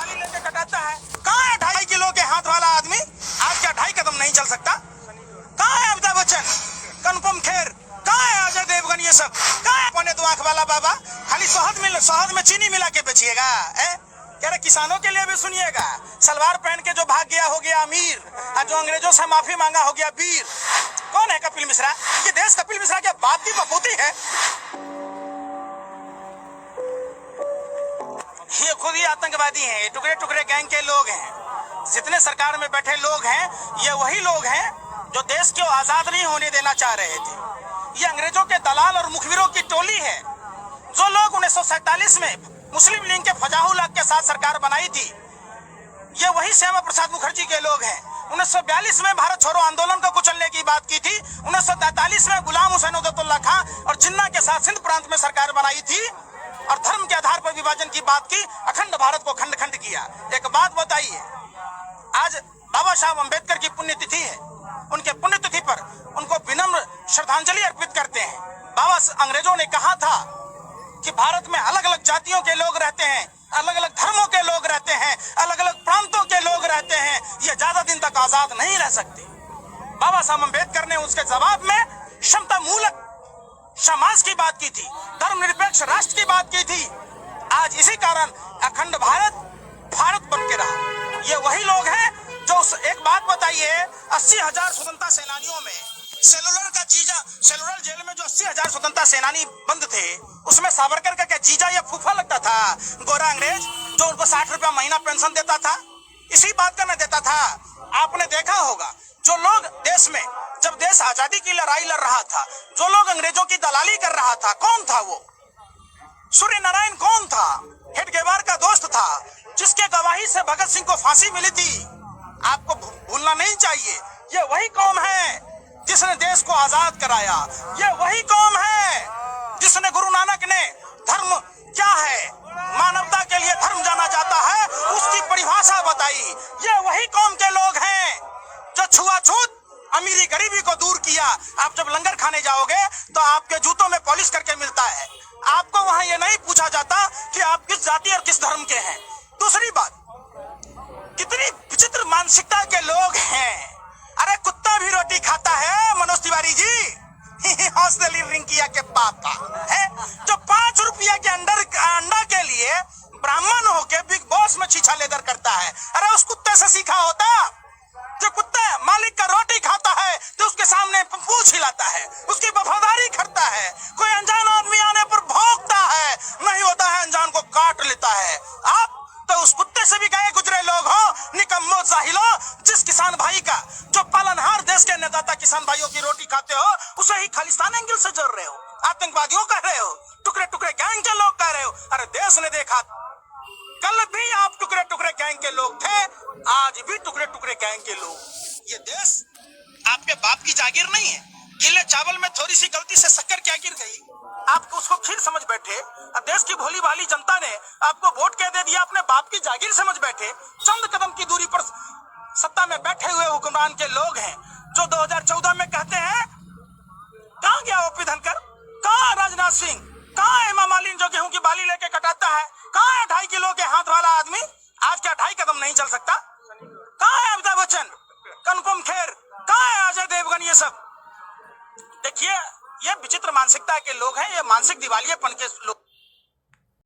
बाली लेके कटाता है। कहाँ है 2.5 किलो के हाथ वाला आदमी? आज क्या 2.5 कदम नहीं चल सकता? कहाँ है अमिताभ बच्चन, अनुपम खेर, कहाँ है अजय देवगन? ये सब कहाँ है? 2.25 आंख वाला बाबा खाली शहद में चीनी मिला के बेचिएगा? कह रहे किसानों के लिए भी सुनिएगा। सलवार पहन के जो भाग गया हो गया अमीर, और जो अंग्रेजों से माफी मांगा हो गया वीर। कौन है कपिल मिश्रा? ये देश कपिल मिश्रा के बाप की बपूती है। ये खुद ही आतंकवादी हैं, ये टुकड़े टुकड़े गैंग के लोग हैं। जितने सरकार में बैठे लोग हैं, ये वही लोग हैं जो देश को आजाद नहीं होने देना चाह रहे थे। ये अंग्रेजों के दलाल और मुखबिरों की टोली है। जो लोग 1947 में मुस्लिम लीग के फजाहुल हक के साथ सरकार बनाई थी, ये वही श्यामा प्रसाद मुखर्जी के लोग हैं। 1942 में भारत छोड़ो आंदोलन को कुचलने की बात की थी। 1943 में गुलाम हुसैन उद्दौला खान और जिन्ना के साथ सिंध प्रांत में सरकार बनाई थी और धर्म के आधार पर विभाजन की बात की, अखंड भारत को खंड खंड किया। एक बात बताइए, आज बाबा साहब अम्बेडकर की पुण्यतिथि है। उनके पुण्यतिथि पर उनको विनम्र श्रद्धांजलि अर्पित करते हैं। बाबा अंग्रेजों ने कहा था कि भारत में अलग अलग जातियों के लोग रहते हैं, अलग अलग धर्मों के लोग रहते हैं, अलग अलग प्रांतों के लोग रहते हैं, ये ज्यादा दिन तक आजाद नहीं रह सकते। बाबा साहब अम्बेडकर ने उसके जवाब में क्षमता मूलक समाज की बात की थी, धर्मनिरपेक्ष राष्ट्र की बात की थी। आज इसी कारण अखंड भारत भारत बन के रहा। ये वही लोग हैं जो एक बात बताइए, 80,000 स्वतंत्रता सेनानियों में सेलुलर जेल में जो 80,000 स्वतंत्रता सेनानी बंद थे, उसमें सावरकर का जीजा या फूफा लगता था, गोरा अंग्रेज, जो उनको 60 रुपया महीना पेंशन देता था। इसी बात का न देता था। आपने देखा होगा, जो लोग देश में जब देश आजादी की लड़ाई लड़ रहा था, जो लोग अंग्रेजों की दलाली कर रहा था, कौन था वो? सूर्य नारायण कौन था? हेडगेवार का दोस्त था, जिसके गवाही से भगत सिंह को फांसी मिली थी। आपको भूलना नहीं चाहिए, ये वही कौम है जिसने देश को आजाद कराया। ये वही कौम है जिसने गुरु नानक ने धर्म क्या है, मानवता के लिए धर्म जाना जाता है, उसकी परिभाषा बताई। ये वही कौम के लोग हैं जो छुआछूत अमीरी गरीबी को दूर किया। आप जब लंगर खाने जाओगे तो आपके जूतों में पॉलिश करके मिलता है। आपको वहां ये नहीं पूछा जाता कि आप किस जाति और किस धर्म के हैं। दूसरी बात, कितनी विचित्र मानसिकता के लोग हैं। अरे कुत्ता भी रोटी खाता है मनोज तिवारी जी। हौसले रिंकिया के पापा है जो 5 रुपया के अंडा के लिए ब्राह्मण होके बिग बॉस में छीछा लेदर करता है। अरे उस कुत्ते से सीखा होता। जो कुत्ता मालिक का रोटी खाता है तो उसके सामने पूंछ हिलाता है, उसकी वफादारी करता है। कोई अनजान आदमी आने पर भौंकता है, नहीं होता है अनजान को काट लेता है। आप तो उस कुत्ते से भी गए गुजरे लोग हो, निकम्मो जाहिलो। जिस किसान भाई का, जो पालनहार देश के अन्नदाता किसान भाइयों की रोटी खाते हो, उसे ही खालिस्तान एंगल से जोड़ रहे हो, आतंकवादियों कह रहे हो, टुकड़े टुकड़े गैंग के लोग कह रहे हो। अरे देश ने देखा, कल भी आप टुकड़े टुकड़े गैंग के लोग थे, आज भी टुकड़े टुकड़े गैंग के लोग। ये देश आपके बाप की जागीर नहीं है। गिले चावल में थोड़ी सी गलती से शक्कर क्या गिर गई, आप उसको खीर समझ बैठे। देश की भोली भाली जनता ने आपको वोट कह दे दिया, अपने बाप की जागीर समझ बैठे। चंद कदम की दूरी पर सत्ता में बैठे हुए हुक्मरान के लोग हैं जो 2014 में कहते हैं, कहाँ गया ओपी धनखड़, कहाँ राजनाथ सिंह, कहाँ हेमा मालिनी जो गेहूं की बाली लेके कटाता है, कहाँ है 2.5 किलो के हाथ वाला आदमी? आज क्या 2.5 कदम नहीं चल सकता? कहाँ है अमिताभ बच्चन, अनुपम खेर, कहाँ है अजय देवगन? ये सब देखिए, ये विचित्र मानसिकता के लोग हैं, ये मानसिक दिवालियेपन के लोग।